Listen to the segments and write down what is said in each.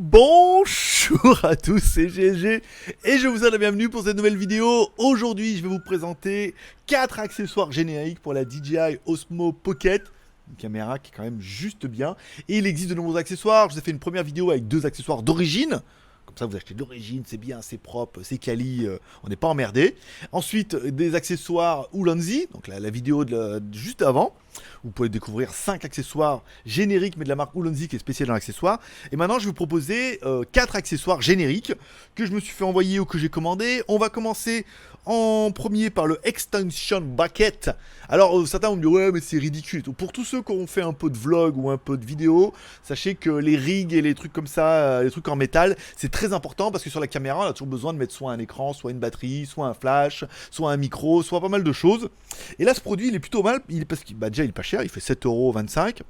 Bonjour à tous, c'est GSG et je vous souhaite la bienvenue pour cette nouvelle vidéo. Aujourd'hui, je vais vous présenter 4 accessoires génériques pour la DJI Osmo Pocket. Une caméra qui est quand même juste bien. Et il existe de nombreux accessoires. Je vous ai fait une première vidéo avec 2 accessoires d'origine. Comme ça, vous achetez d'origine, c'est bien, c'est propre, c'est quali, on n'est pas emmerdé. Ensuite, des accessoires Ulanzi, donc la vidéo juste avant. Vous pouvez découvrir 5 accessoires génériques, mais de la marque Ulanzi qui est spéciale dans l'accessoire. Et maintenant, je vais vous proposer 4 accessoires génériques que je me suis fait envoyer ou que j'ai commandé. On va commencer en premier par le Extension Bucket. Alors, certains vont me dire, ouais, mais c'est ridicule. Pour tous ceux qui ont fait un peu de vlog ou un peu de vidéo, sachez que les rigs et les trucs comme ça, les trucs en métal, c'est très important parce que sur la caméra, on a toujours besoin de mettre soit un écran, soit une batterie, soit un flash, soit un micro, soit pas mal de choses. Et là, ce produit, il est plutôt mal, parce qu'il déjà, il est pas cher, il fait 7,25 €.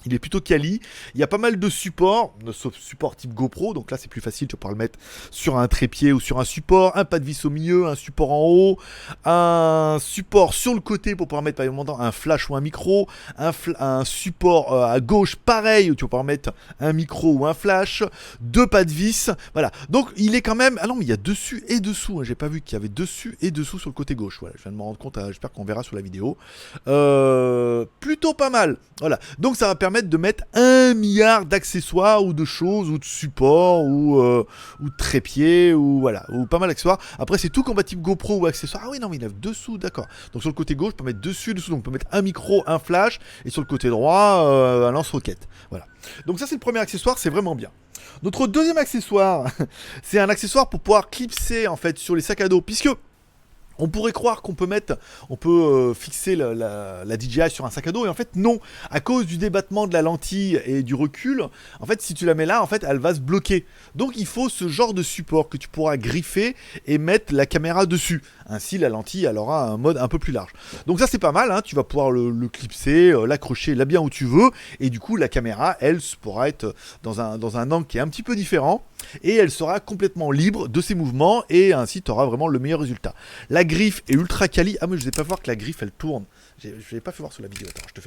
Il est plutôt quali, il y a pas mal de supports, sauf support type GoPro, donc là c'est plus facile, tu vas pouvoir le mettre sur un trépied ou sur un support, un pas de vis au milieu, un support en haut, un support sur le côté pour pouvoir mettre par exemple un flash ou un micro, un support à gauche pareil où tu vas pouvoir mettre un micro ou un flash, 2 pas de vis, voilà. Donc il est quand même, ah non mais il y a dessus et dessous, hein. J'ai pas vu qu'il y avait dessus et dessous sur le côté gauche, voilà, je viens de me rendre compte, j'espère qu'on verra sur la vidéo. Plutôt pas mal, voilà, donc ça va permettre de mettre 1 milliard d'accessoires ou de choses ou de supports ou de trépieds ou voilà, ou pas mal d'accessoires. Après c'est tout compatible GoPro ou accessoires. Ah oui non mais il y en a dessous, d'accord. Donc sur le côté gauche on peut mettre dessous, donc on peut mettre un micro, un flash et sur le côté droit un lance-roquette. Voilà. Donc ça c'est le premier accessoire, c'est vraiment bien. Notre deuxième accessoire, c'est un accessoire pour pouvoir clipser en fait sur les sacs à dos, puisque on pourrait croire qu'on peut fixer la DJI sur un sac à dos, et en fait non, à cause du débattement de la lentille et du recul, en fait si tu la mets là, en fait elle va se bloquer. Donc il faut ce genre de support que tu pourras griffer et mettre la caméra dessus. Ainsi la lentille elle aura un mode un peu plus large. Donc ça c'est pas mal, hein, tu vas pouvoir le clipser, l'accrocher là bien où tu veux, et du coup la caméra elle pourra être dans un angle qui est un petit peu différent, et elle sera complètement libre de ses mouvements, et ainsi tu auras vraiment le meilleur résultat. La griffe est ultra quali. Ah mais je ne vais pas voir que la griffe elle tourne. Je ne l'ai pas fait voir sur la vidéo. Attends, je te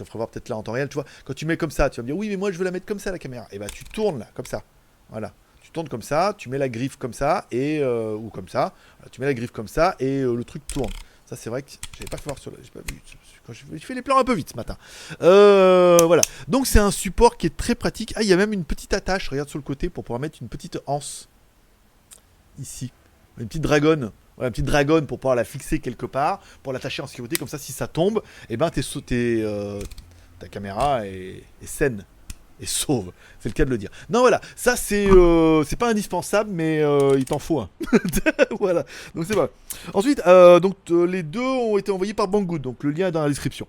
ferai voir peut-être là en temps réel. Tu vois, quand tu mets comme ça, tu vas me dire oui mais moi je veux la mettre comme ça la caméra. Et bah tu tournes là, comme ça. Voilà. Tu tournes comme ça, tu mets la griffe comme ça, et ou comme ça. Voilà, tu mets la griffe comme ça, et le truc tourne. Ça c'est vrai que j'avais pas fait voir sur la... J'ai pas vu. Quand je fais les plans un peu vite ce matin. Voilà. Donc c'est un support qui est très pratique. Ah il y a même une petite attache, regarde sur le côté, pour pouvoir mettre une petite anse. Ici. Une petite dragonne. Voilà, une petite dragonne pour pouvoir la fixer quelque part, pour l'attacher en sécurité, comme ça si ça tombe, et ben ta caméra est saine et sauve, c'est le cas de le dire. Non voilà, ça c'est pas indispensable, mais il t'en faut un. Voilà, donc c'est vrai. Ensuite, les deux ont été envoyés par Banggood, donc le lien est dans la description.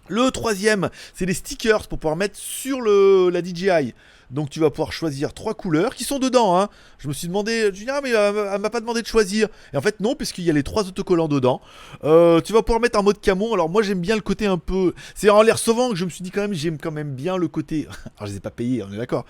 Le troisième, c'est des stickers pour pouvoir mettre sur la DJI. Donc tu vas pouvoir choisir 3 couleurs qui sont dedans, hein. Je me suis demandé, je dis, ah mais elle m'a pas demandé de choisir. Et en fait non, puisqu'il y a les 3 autocollants dedans. Tu vas pouvoir mettre en mode camo. Alors moi j'aime bien le côté un peu... C'est en les recevant que je me suis dit quand même, j'aime quand même bien le côté... Alors je les ai pas payés, on est d'accord.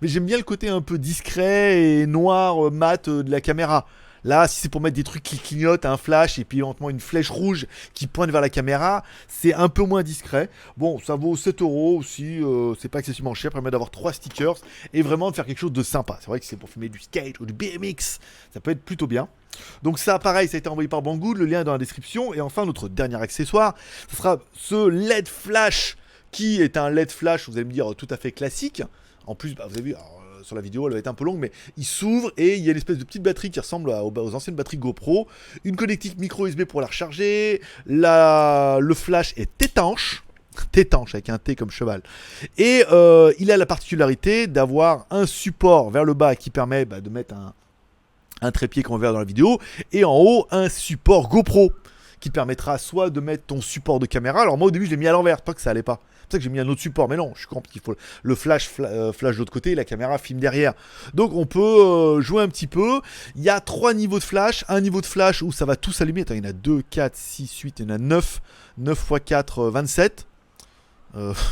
Mais j'aime bien le côté un peu discret et noir, mat de la caméra. Là, si c'est pour mettre des trucs qui clignotent, un flash et puis éventuellement une flèche rouge qui pointe vers la caméra, c'est un peu moins discret. Bon, ça vaut 7 € aussi, c'est pas excessivement cher, permet d'avoir 3 stickers et vraiment de faire quelque chose de sympa. C'est vrai que c'est pour filmer du skate ou du BMX, ça peut être plutôt bien. Donc ça, pareil, ça a été envoyé par Banggood, le lien est dans la description. Et enfin, notre dernier accessoire, ce sera ce LED flash qui est un LED flash, vous allez me dire, tout à fait classique. En plus, bah, vous avez vu... Alors, sur la vidéo, elle va être un peu longue, mais il s'ouvre et il y a une espèce de petite batterie qui ressemble aux anciennes batteries GoPro, une connectique micro USB pour la recharger, le flash est étanche avec un T comme cheval, et il a la particularité d'avoir un support vers le bas qui permet de mettre un trépied qu'on verra dans la vidéo, et en haut un support GoPro qui permettra soit de mettre ton support de caméra. Alors moi au début je l'ai mis à l'envers, pas que ça allait pas. C'est pour ça que j'ai mis un autre support, mais non, je suis con, parce qu'il faut le flash de l'autre côté et la caméra filme derrière. Donc on peut jouer un petit peu. Il y a 3 niveaux de flash. Un niveau de flash où ça va tout s'allumer. Attends, il y en a 2, 4, 6, 8, il y en a 9. 9 x 4, 27.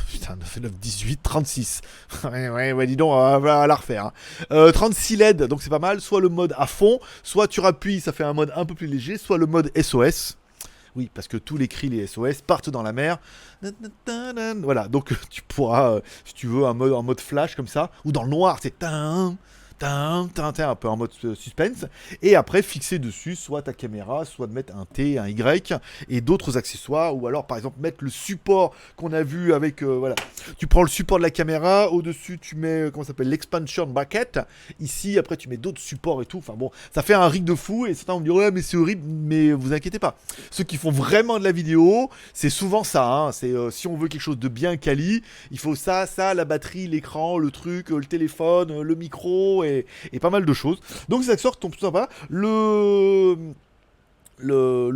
Putain, 9 et 9, 18, 36. ouais, dis donc, on va la refaire. Hein. 36 LED, donc c'est pas mal. Soit le mode à fond, soit tu rappuies, ça fait un mode un peu plus léger, soit le mode SOS. Oui, parce que tous les cris, les SOS partent dans la mer. Voilà, donc tu pourras, si tu veux, en mode flash comme ça, ou dans le noir, c'est un peu en mode suspense, et après fixer dessus soit ta caméra, soit de mettre un T, un Y, et d'autres accessoires, ou alors par exemple mettre le support qu'on a vu avec, voilà, tu prends le support de la caméra, au-dessus tu mets, comment ça s'appelle, l'expansion bracket, ici après tu mets d'autres supports et tout, enfin bon, ça fait un rig de fou, et certains vont me dire, ouais mais c'est horrible, mais vous inquiétez pas, ceux qui font vraiment de la vidéo, c'est souvent ça, hein. C'est si on veut quelque chose de bien quali, il faut ça, la batterie, l'écran, le truc, le téléphone, le micro et pas mal de choses. Donc ces accessoires tombent tout sympa. Le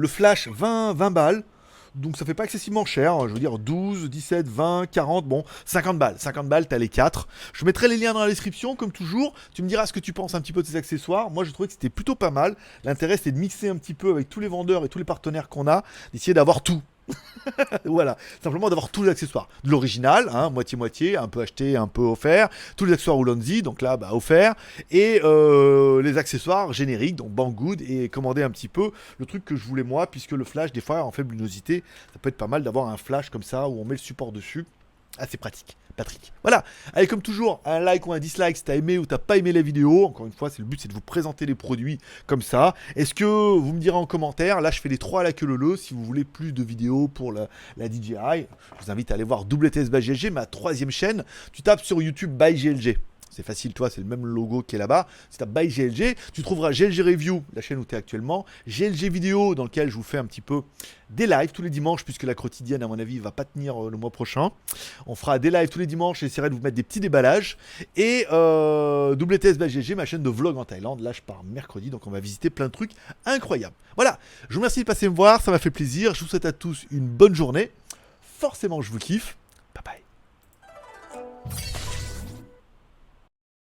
flash 20 balles. Donc ça fait pas excessivement cher, hein. Je veux dire 12, 17, 20, 40, bon, 50 balles. 50 balles, t'as les 4. Je mettrai les liens dans la description, comme toujours. Tu me diras ce que tu penses un petit peu de ces accessoires. Moi, je trouvais que c'était plutôt pas mal. L'intérêt, c'est de mixer un petit peu avec tous les vendeurs et tous les partenaires qu'on a, d'essayer d'avoir tout. Voilà, simplement d'avoir tous les accessoires. De l'original, hein, moitié-moitié, un peu acheté, un peu offert. Tous les accessoires Ulanzi, donc là, bah, offert. Et les accessoires génériques, donc Banggood, et commander un petit peu le truc que je voulais moi, puisque le flash, des fois, en faible luminosité, ça peut être pas mal d'avoir un flash comme ça, où on met le support dessus. Assez pratique. Patrick. Voilà. Allez, comme toujours, un like ou un dislike si t'as aimé ou t'as pas aimé la vidéo. Encore une fois, c'est le but, c'est de vous présenter les produits comme ça. Est-ce que vous me direz en commentaire, là je fais les 3 à la queue leu, si vous voulez plus de vidéos pour la DJI. Je vous invite à aller voir WTS by GLG, ma 3e chaîne. Tu tapes sur YouTube by GLG. C'est facile, toi, c'est le même logo qui est là-bas. C'est à By GLG. Tu trouveras GLG Review, la chaîne où tu es actuellement. GLG Vidéo, dans lequel je vous fais un petit peu des lives tous les dimanches, puisque la quotidienne, à mon avis, va pas tenir le mois prochain. On fera des lives tous les dimanches. J'essaierai de vous mettre des petits déballages. Et WTS By GLG, ma chaîne de vlog en Thaïlande. Là, je pars mercredi, donc on va visiter plein de trucs incroyables. Voilà. Je vous remercie de passer me voir. Ça m'a fait plaisir. Je vous souhaite à tous une bonne journée. Forcément, je vous kiffe.